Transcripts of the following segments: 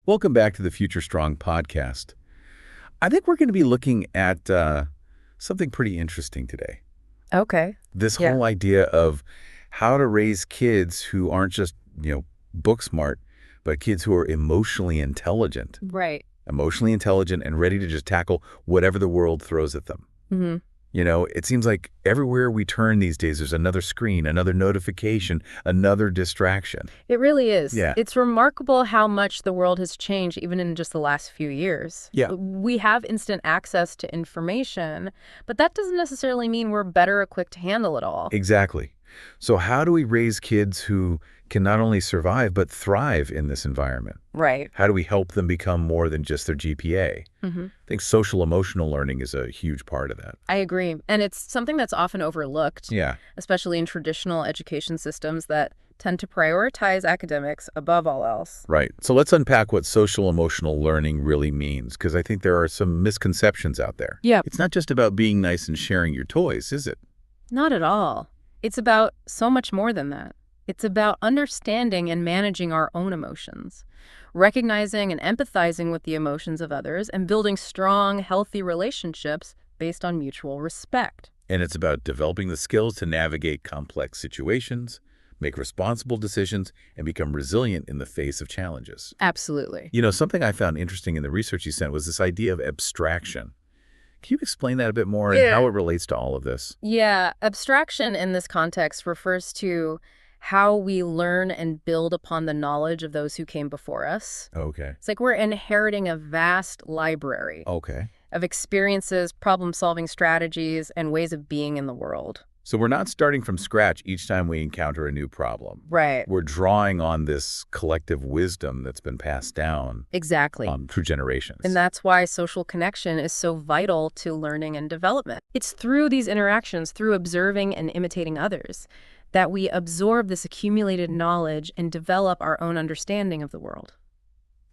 Welcome back to the Future Strong podcast. I think we're going to be looking at something pretty interesting today. Okay. This Yeah. whole idea of how to raise kids who aren't just, book smart, but kids who are emotionally intelligent. Right. Emotionally intelligent and ready to just tackle whatever the world throws at them. hmm It seems like everywhere we turn these days, there's another screen, another notification, another distraction. It really is. Yeah. It's remarkable how much the world has changed even in just the last few years. Yeah. We have instant access to information, but that doesn't necessarily mean we're better equipped to handle it all. Exactly. So how do we raise kids who can not only survive, but thrive in this environment? Right. How do we help them become more than just their GPA? hmm I think social emotional learning is a huge part of that. I agree. And it's something that's often overlooked, Yeah. especially in traditional education systems that tend to prioritize academics above all else. Right. So let's unpack what social emotional learning really means, because I think there are some misconceptions out there. Yeah. It's not just about being nice and sharing your toys, is it? Not at all. It's about so much more than that. It's about understanding and managing our own emotions, recognizing and empathizing with the emotions of others, and building strong, healthy relationships based on mutual respect. And it's about developing the skills to navigate complex situations, make responsible decisions, and become resilient in the face of challenges. Absolutely. Something I found interesting in the research you sent was this idea of abstraction. Can you explain that a bit more and Yeah. how it relates to all of this? Yeah, abstraction in this context refers to how we learn and build upon the knowledge of those who came before us. Okay. It's like we're inheriting a vast library Okay. of experiences, problem-solving strategies, and ways of being in the world. So we're not starting from scratch each time we encounter a new problem. Right. We're drawing on this collective wisdom that's been passed down Exactly. through generations. And that's why social connection is so vital to learning and development. It's through these interactions, through observing and imitating others, that we absorb this accumulated knowledge and develop our own understanding of the world.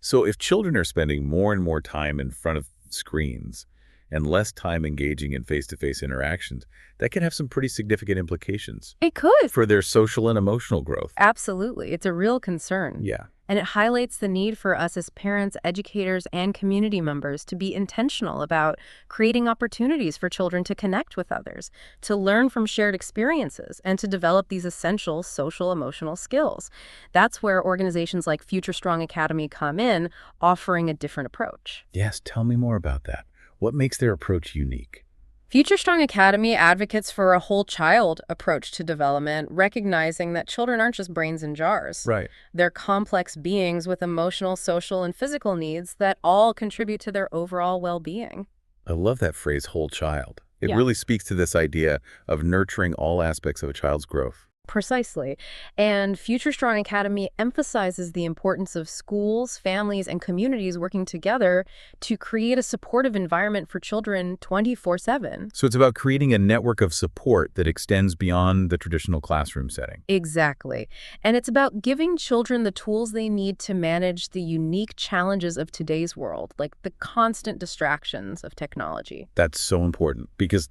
So if children are spending more and more time in front of screens and less time engaging in face-to-face interactions, that can have some pretty significant implications It could. for their social and emotional growth. Absolutely. It's a real concern. Yeah. And it highlights the need for us as parents, educators, and community members to be intentional about creating opportunities for children to connect with others, to learn from shared experiences, and to develop these essential social emotional skills. That's where organizations like Future Strong Academy come in, offering a different approach. Yes, tell me more about that. What makes their approach unique? Future Strong Academy advocates for a whole child approach to development, recognizing that children aren't just brains in jars. Right. They're complex beings with emotional, social, and physical needs that all contribute to their overall well-being. I love that phrase, whole child. It Yeah. really speaks to this idea of nurturing all aspects of a child's growth. Precisely. And Future Strong Academy emphasizes the importance of schools, families, and communities working together to create a supportive environment for children 24/7. So it's about creating a network of support that extends beyond the traditional classroom setting. Exactly. And it's about giving children the tools they need to manage the unique challenges of today's world, like the constant distractions of technology. That's so important because,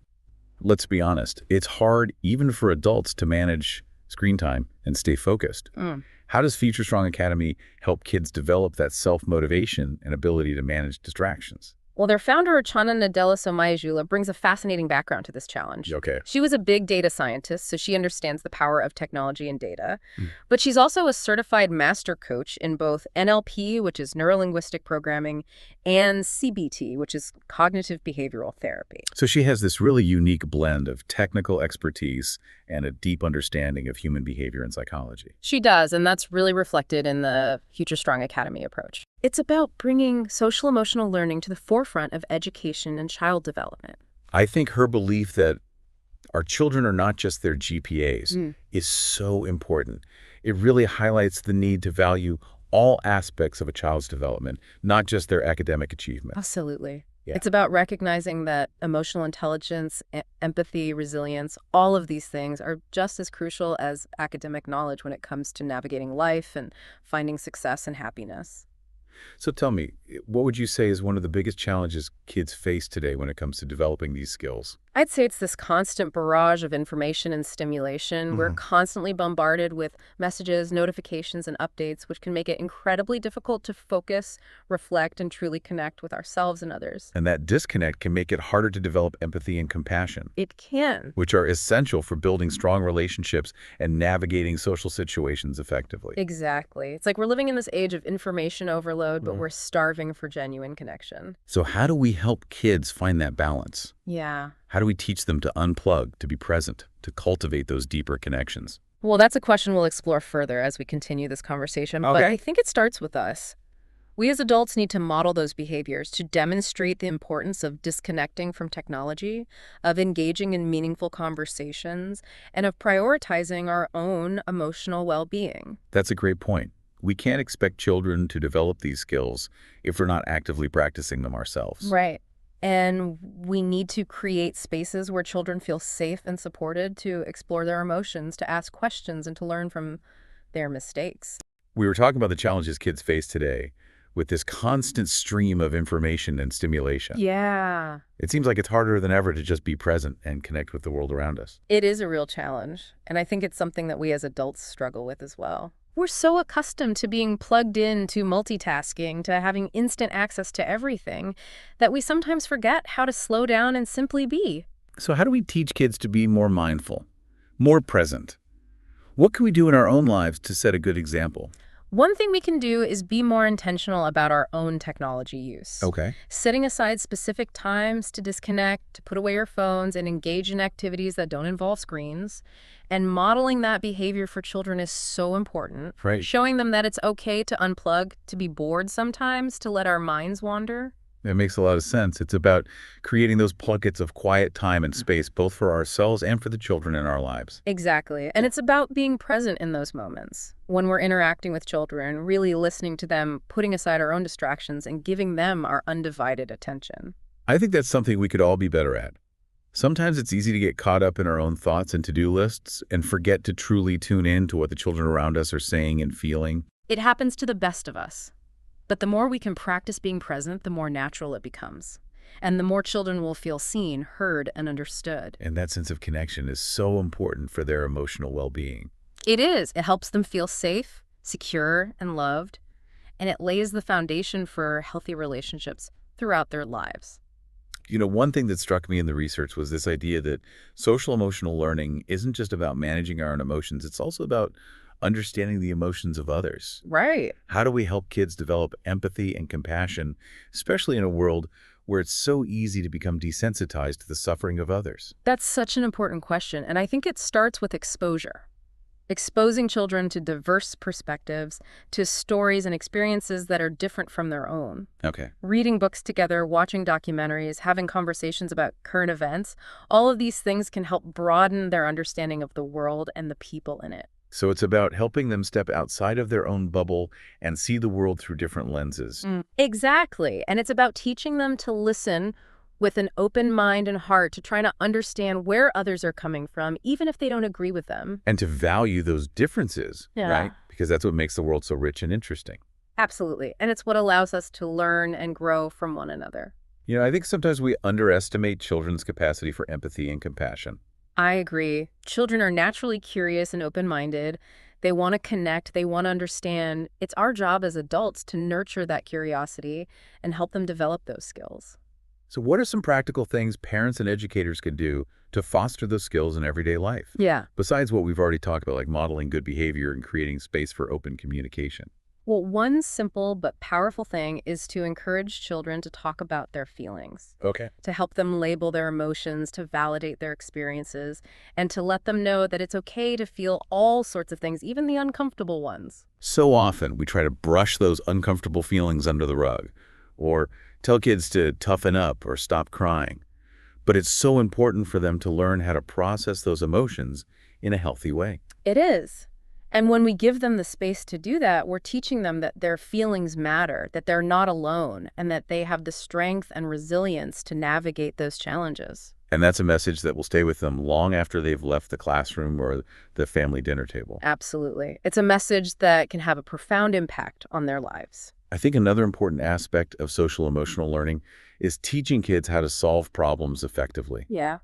let's be honest, it's hard even for adults to manage screen time and stay focused. How does Future Strong Academy help kids develop that self-motivation and ability to manage distractions? Well, their founder, Rachana Nadella-Somayajula, brings a fascinating background to this challenge. Okay. She was a big data scientist, so she understands the power of technology and data. But she's also a certified master coach in both NLP, which is neuro-linguistic programming, and CBT, which is cognitive behavioral therapy. So she has this really unique blend of technical expertise and a deep understanding of human behavior and psychology. She does, and that's really reflected in the Future Strong Academy approach. It's about bringing social emotional learning to the forefront of education and child development. I think her belief that our children are not just their GPAs is so important. It really highlights the need to value all aspects of a child's development, not just their academic achievement. Absolutely. Yeah. It's about recognizing that emotional intelligence, empathy, resilience, all of these things are just as crucial as academic knowledge when it comes to navigating life and finding success and happiness. So tell me, What would you say is one of the biggest challenges kids face today when it comes to developing these skills? I'd say it's this constant barrage of information and stimulation. We're Hmm. constantly bombarded with messages, notifications, and updates, which can make it incredibly difficult to focus, reflect, and truly connect with ourselves and others. And that disconnect can make it harder to develop empathy and compassion, It can. which are essential for building strong relationships and navigating social situations effectively. Exactly. It's like we're living in this age of information overload, but Mhm. we're starving for genuine connection. So how do we help kids find that balance? Yeah. How do we teach them to unplug, to be present, to cultivate those deeper connections? Well, that's a question we'll explore further as we continue this conversation, but Okay. I think it starts with us. We as adults need to model those behaviors to demonstrate the importance of disconnecting from technology, of engaging in meaningful conversations, and of prioritizing our own emotional well-being. That's a great point. We can't expect children to develop these skills if we're not actively practicing them ourselves. Right. And we need to create spaces where children feel safe and supported to explore their emotions, to ask questions, and to learn from their mistakes. We were talking about the challenges kids face today with this constant stream of information and stimulation. Yeah. It seems like it's harder than ever to just be present and connect with the world around us. It is a real challenge, and I think it's something that we as adults struggle with as well. We're so accustomed to being plugged in, to multitasking, to having instant access to everything, that we sometimes forget how to slow down and simply be. So how do we teach kids to be more mindful, more present? What can we do in our own lives to set a good example? One thing we can do is be more intentional about our own technology use. Okay. Setting aside specific times to disconnect, to put away your phones, and engage in activities that don't involve screens. And modeling that behavior for children is so important. Right. Showing them that it's okay to unplug, to be bored sometimes, to let our minds wander. That makes a lot of sense. It's about creating those pockets of quiet time and space, both for ourselves and for the children in our lives. Exactly. And it's about being present in those moments. When we're interacting with children, really listening to them, putting aside our own distractions, and giving them our undivided attention. I think that's something we could all be better at. Sometimes it's easy to get caught up in our own thoughts and to-do lists and forget to truly tune in to what the children around us are saying and feeling. It happens to the best of us. But the more we can practice being present, the more natural it becomes. And the more children will feel seen, heard, and understood. And that sense of connection is so important for their emotional well-being. It is. It helps them feel safe, secure, and loved. And it lays the foundation for healthy relationships throughout their lives. You know, one thing that struck me in the research was this idea that social emotional learning isn't just about managing our own emotions, it's also about understanding the emotions of others. Right. How do we help kids develop empathy and compassion, especially in a world where it's so easy to become desensitized to the suffering of others? That's such an important question, and I think it starts with exposure. Exposing children to diverse perspectives, to stories and experiences that are different from their own. Okay. Reading books together, watching documentaries, having conversations about current events, all of these things can help broaden their understanding of the world and the people in it. So it's about helping them step outside of their own bubble and see the world through different lenses. Exactly. And it's about teaching them to listen with an open mind and heart, to try to understand where others are coming from, even if they don't agree with them. And to value those differences, Yeah. right? Because that's what makes the world so rich and interesting. Absolutely. And it's what allows us to learn and grow from one another. You know, I think sometimes we underestimate children's capacity for empathy and compassion. I agree. Children are naturally curious and open-minded. They want to connect. They want to understand. It's our job as adults to nurture that curiosity and help them develop those skills. So what are some practical things parents and educators can do to foster those skills in everyday life? Yeah. Besides what we've already talked about, like modeling good behavior and creating space for open communication. Well, one simple but powerful thing is to encourage children to talk about their feelings, Okay. to help them label their emotions, to validate their experiences, and to let them know that it's okay to feel all sorts of things, even the uncomfortable ones. So often we try to brush those uncomfortable feelings under the rug or tell kids to toughen up or stop crying. But it's so important for them to learn how to process those emotions in a healthy way. It is. And when we give them the space to do that, we're teaching them that their feelings matter, that they're not alone, and that they have the strength and resilience to navigate those challenges. And that's a message that will stay with them long after they've left the classroom or the family dinner table. Absolutely. It's a message that can have a profound impact on their lives. I think another important aspect of social emotional learning is teaching kids how to solve problems effectively. Yeah.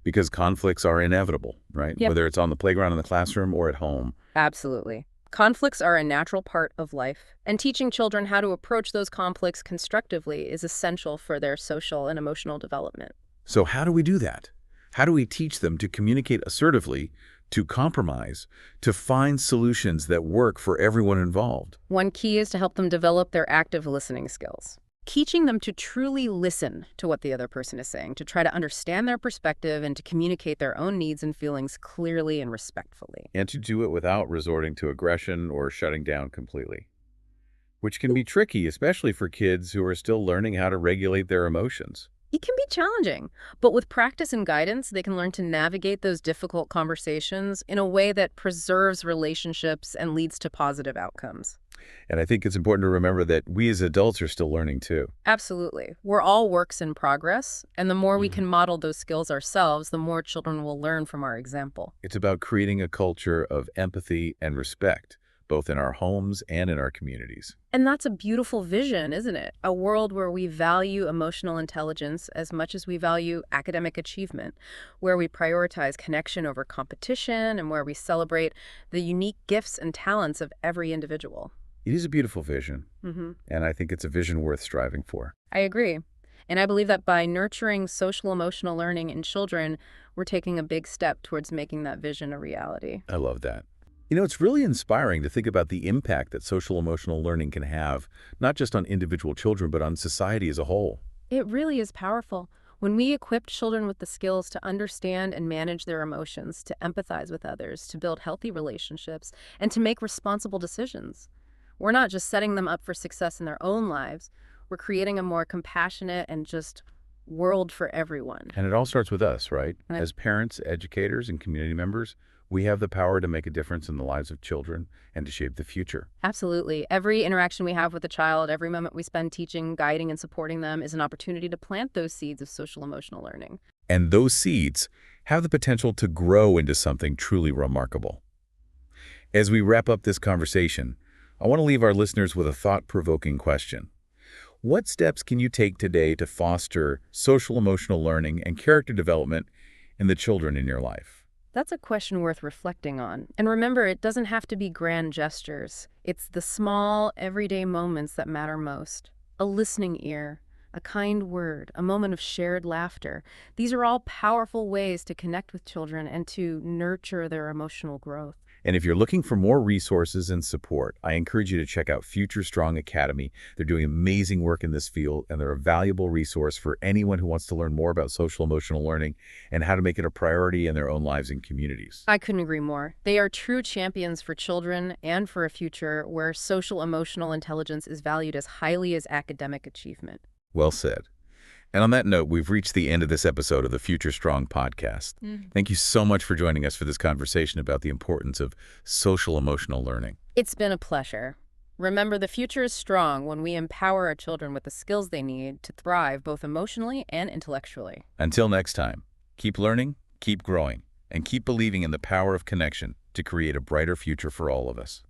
Because conflicts are inevitable, right? Yep. Whether it's on the playground in the classroom or at home. Absolutely. Conflicts are a natural part of life, and teaching children how to approach those conflicts constructively is essential for their social and emotional development. So how do we do that? How do we teach them to communicate assertively, to compromise, to find solutions that work for everyone involved? One key is to help them develop their active listening skills. Teaching them to truly listen to what the other person is saying, to try to understand their perspective and to communicate their own needs and feelings clearly and respectfully. And to do it without resorting to aggression or shutting down completely, which can be tricky, especially for kids who are still learning how to regulate their emotions. It can be challenging, but with practice and guidance, they can learn to navigate those difficult conversations in a way that preserves relationships and leads to positive outcomes. And I think it's important to remember that we as adults are still learning too. Absolutely. We're all works in progress, and the more we can model those skills ourselves, the more children will learn from our example. It's about creating a culture of empathy and respect, both in our homes and in our communities. And that's a beautiful vision, isn't it? A world where we value emotional intelligence as much as we value academic achievement, where we prioritize connection over competition, and where we celebrate the unique gifts and talents of every individual. It is a beautiful vision, and I think it's a vision worth striving for. I agree. And I believe that by nurturing social emotional learning in children, we're taking a big step towards making that vision a reality. I love that. You know, it's really inspiring to think about the impact that social emotional learning can have, not just on individual children, but on society as a whole. It really is powerful. When we equip children with the skills to understand and manage their emotions, to empathize with others, to build healthy relationships, and to make responsible decisions, we're not just setting them up for success in their own lives, we're creating a more compassionate and just world for everyone. And it all starts with us, right? And As parents, educators, and community members, we have the power to make a difference in the lives of children and to shape the future. Absolutely. Every interaction we have with a child, every moment we spend teaching, guiding, and supporting them is an opportunity to plant those seeds of social emotional learning. And those seeds have the potential to grow into something truly remarkable. As we wrap up this conversation, I want to leave our listeners with a thought-provoking question. What steps can you take today to foster social emotional learning and character development in the children in your life? That's a question worth reflecting on. And remember, it doesn't have to be grand gestures. It's the small, everyday moments that matter most. A listening ear, a kind word, a moment of shared laughter. These are all powerful ways to connect with children and to nurture their emotional growth. And if you're looking for more resources and support, I encourage you to check out Future Strong Academy. They're doing amazing work in this field, and they're a valuable resource for anyone who wants to learn more about social emotional learning and how to make it a priority in their own lives and communities. I couldn't agree more. They are true champions for children and for a future where social emotional intelligence is valued as highly as academic achievement. Well said. And on that note, we've reached the end of this episode of the Future Strong podcast. Thank you so much for joining us for this conversation about the importance of social emotional learning. It's been a pleasure. Remember, the future is strong when we empower our children with the skills they need to thrive both emotionally and intellectually. Until next time, keep learning, keep growing, and keep believing in the power of connection to create a brighter future for all of us.